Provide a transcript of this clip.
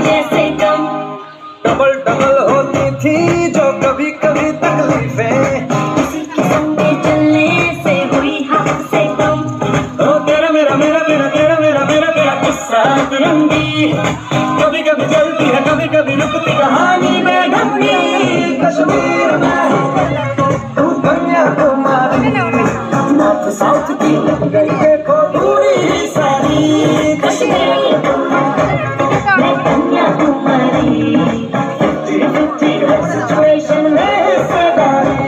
जैसे कम double double होती थी जो कभी कभी तकलीफें, किसी किस्म के चलने से हुई हद से कम। ओ तेरा मेरा मेरा मेरा तेरा मेरा मेरा तेरा किस्सा तिरंगी, कभी कभी चलती है कभी कभी रुकती कहानी में ढंगी। कश्मीर में तू कन्याकुमारी, नॉर्थ साउथ की लग गई देखो दूरी सारी। कश्मीर मैं कन्याकुमारी, 50-50 हर सिचुएशन में हिस्सेदारी।